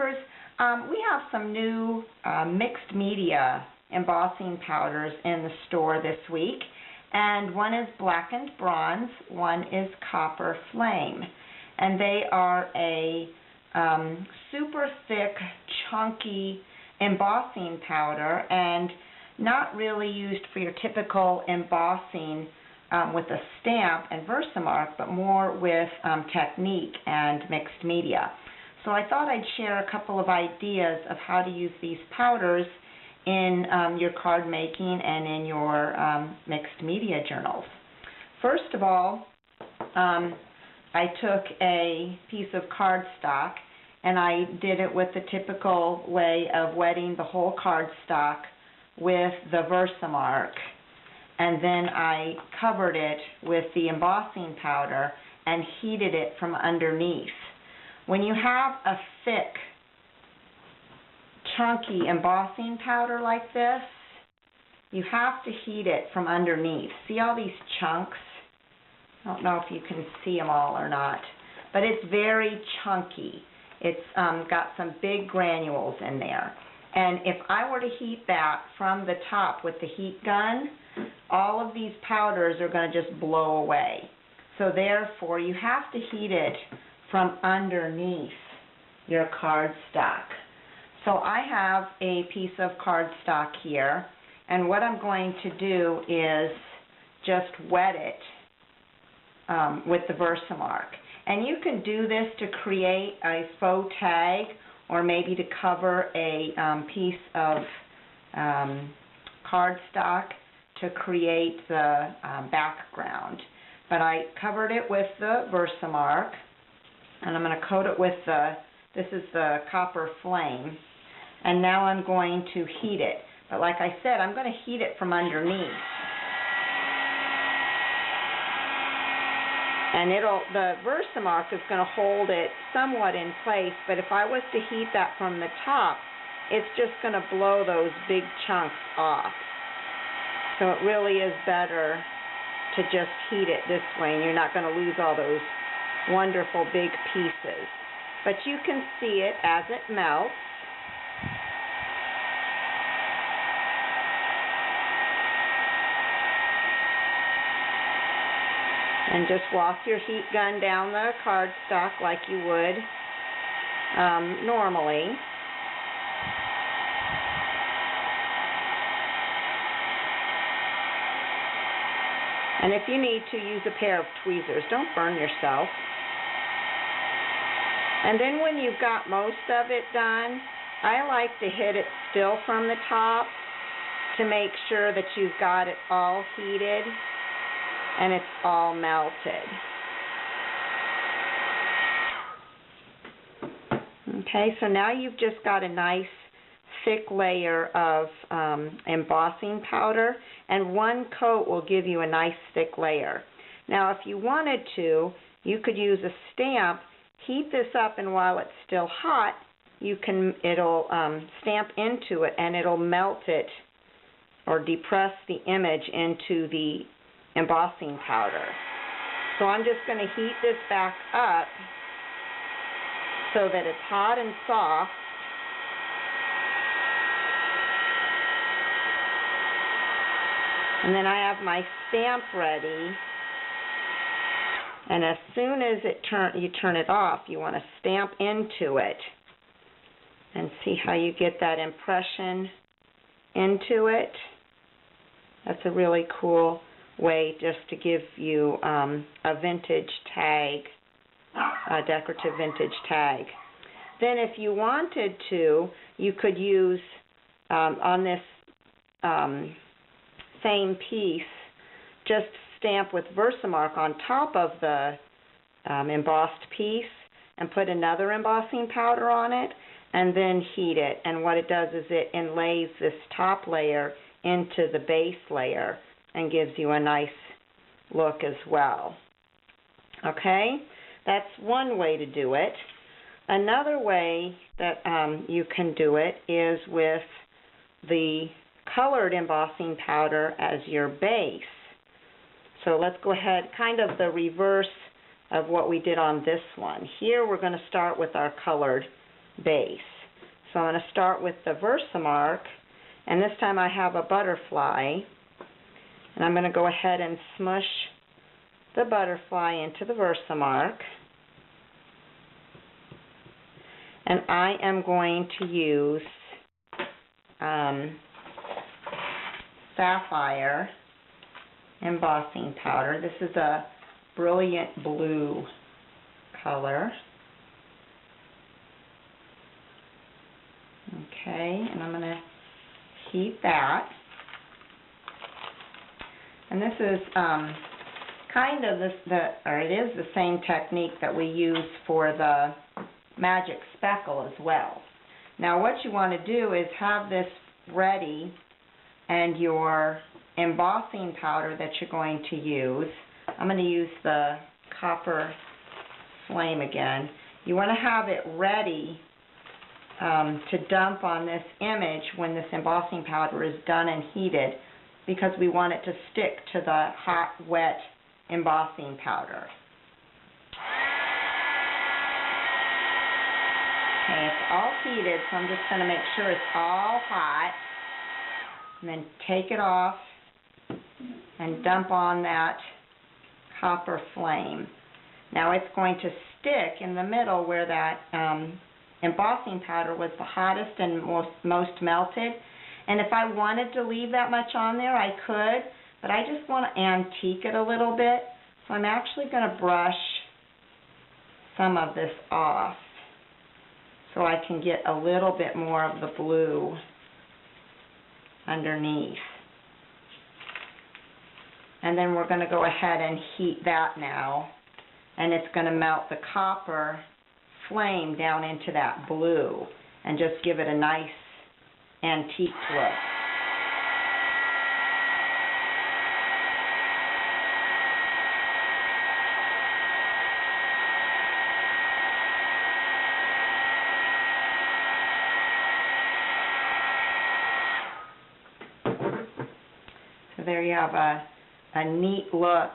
Stampers, we have some new mixed media embossing powders in the store this week, and one is Blackened Bronze, one is Copper Flame, and they are a super thick, chunky embossing powder, and not really used for your typical embossing with a stamp and Versamark, but more with technique and mixed media. So I thought I'd share a couple of ideas of how to use these powders in your card making and in your mixed media journals. First of all, I took a piece of cardstock and I did it with the typical way of wetting the whole cardstock with the Versamark, and then I covered it with the embossing powder and heated it from underneath. When you have a thick, chunky embossing powder like this, you have to heat it from underneath. See all these chunks? I don't know if you can see them all or not, but it's very chunky. It's got some big granules in there. And if I were to heat that from the top with the heat gun, all of these powders are going to just blow away. So therefore, you have to heat it from underneath your cardstock. So I have a piece of cardstock here, and what I'm going to do is just wet it with the Versamark. And you can do this to create a faux tag, or maybe to cover a piece of cardstock to create the background. But I covered it with the Versamark, and I'm going to coat it with this is the Copper Flame, and now I'm going to heat it. But like I said, I'm going to heat it from underneath. And the Versamark is going to hold it somewhat in place, but if I was to heat that from the top, it's just going to blow those big chunks off. So it really is better to just heat it this way, and you're not going to lose all those wonderful big pieces. But you can see it as it melts. And just walk your heat gun down the cardstock like you would normally. And if you need to, use a pair of tweezers. Don't burn yourself. And then when you've got most of it done, I like to hit it still from the top to make sure that you've got it all heated and it's all melted. Okay, so now you've just got a nice thick layer of embossing powder, and one coat will give you a nice thick layer. Now if you wanted to, you could use a stamp, heat this up, and while it's still hot, it'll stamp into it and it'll melt it or depress the image into the embossing powder. So I'm just going to heat this back up so that it's hot and soft. And then I have my stamp ready. And as soon as you turn it off, you want to stamp into it and see how you get that impression into it. That's a really cool way just to give you a vintage tag, a decorative vintage tag. Then if you wanted to, you could use on this same piece, just stamp with Versamark on top of the embossed piece and put another embossing powder on it and then heat it. And what it does is it inlays this top layer into the base layer and gives you a nice look as well. Okay, that's one way to do it. Another way that you can do it is with the colored embossing powder as your base. So let's go ahead, kind of the reverse of what we did on this one. Here we're going to start with our colored base. So I'm going to start with the Versamark, and this time I have a butterfly, and I'm going to go ahead and smush the butterfly into the Versamark. And I am going to use Sapphire embossing powder. This is a brilliant blue color. Okay, and I'm going to heat that. And this is kind of it is the same technique that we use for the magic speckle as well. Now what you want to do is have this ready, and your embossing powder that you're going to use, I'm going to use the Copper Flame again. You want to have it ready to dump on this image when this embossing powder is done and heated, because we want it to stick to the hot, wet embossing powder. Okay, it's all heated, so I'm just going to make sure it's all hot, and then take it off and dump on that Copper Flame. Now it's going to stick in the middle where that embossing powder was the hottest and most melted. And if I wanted to leave that much on there, I could, but I just want to antique it a little bit. So I'm actually going to brush some of this off so I can get a little bit more of the blue underneath. And then we're going to go ahead and heat that now, and it's going to melt the Copper Flame down into that blue and just give it a nice antique look. So there you have a neat look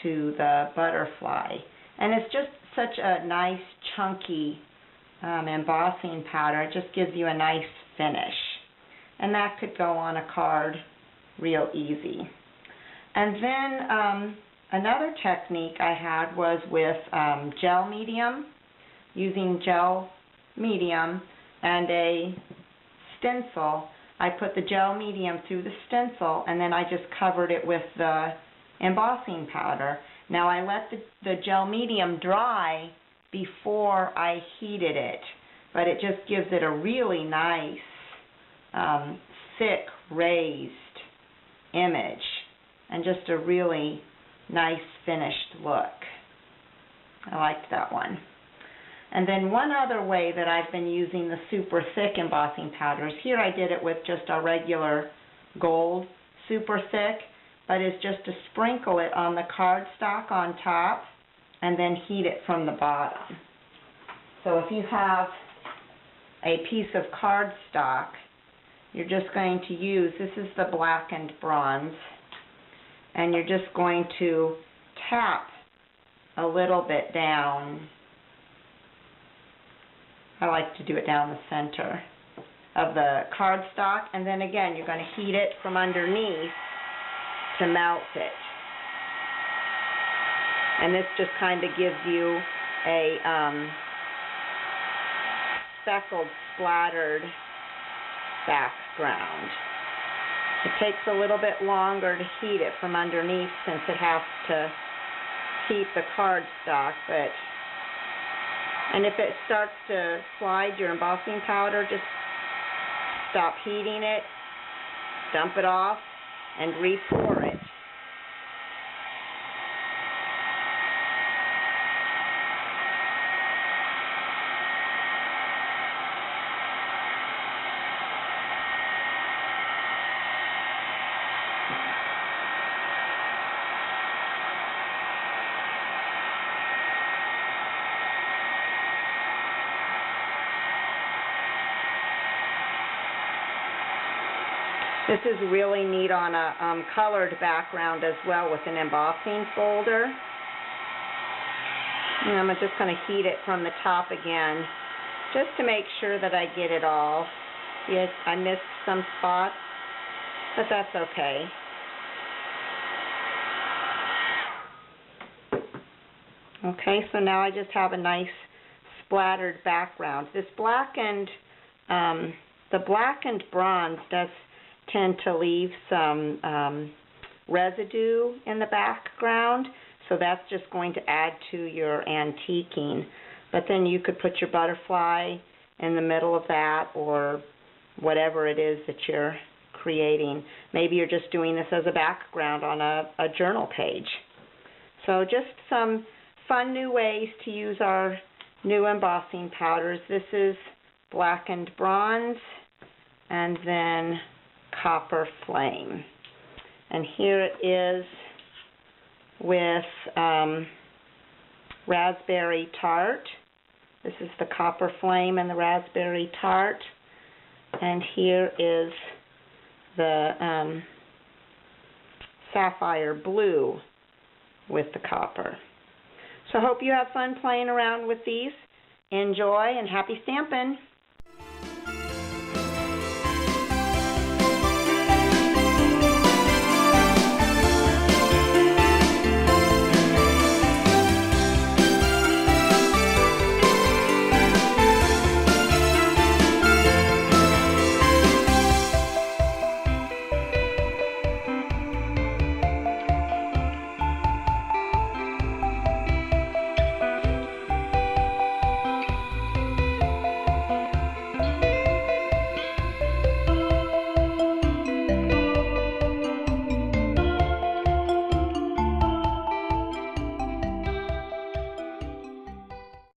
to the butterfly. And it's just such a nice chunky embossing powder. It just gives you a nice finish. And that could go on a card real easy. And then another technique I had was with gel medium, using gel medium and a stencil. I put the gel medium through the stencil, and then I just covered it with the embossing powder. Now I let the gel medium dry before I heated it, but it just gives it a really nice, thick, raised image, and just a really nice finished look. I liked that one. And then one other way that I've been using the super thick embossing powders, here I did it with just a regular gold super thick, but it's just to sprinkle it on the cardstock on top and then heat it from the bottom. So if you have a piece of cardstock, you're just going to use, this is the Blackened Bronze, and you're just going to tap a little bit down. I like to do it down the center of the cardstock, and then again you're going to heat it from underneath to melt it. And this just kind of gives you a speckled, splattered background. It takes a little bit longer to heat it from underneath since it has to heat the cardstock, and if it starts to slide your embossing powder, just stop heating it, dump it off, and re-pour it. This is really neat on a colored background as well, with an embossing folder. And I'm just going to heat it from the top again just to make sure that I get it all. Yes, I missed some spots, but that's okay. Okay, so now I just have a nice splattered background. This blackened, the blackened bronze does tend to leave some residue in the background, so that's just going to add to your antiquing. But then you could put your butterfly in the middle of that, or whatever it is that you're creating. Maybe you're just doing this as a background on a journal page. So just some fun new ways to use our new embossing powders. This is Blackened Bronze and then Copper Flame. And here it is with Raspberry Tart. This is the Copper Flame and the Raspberry Tart. And here is the Sapphire Blue with the copper. So I hope you have fun playing around with these. Enjoy and happy stamping!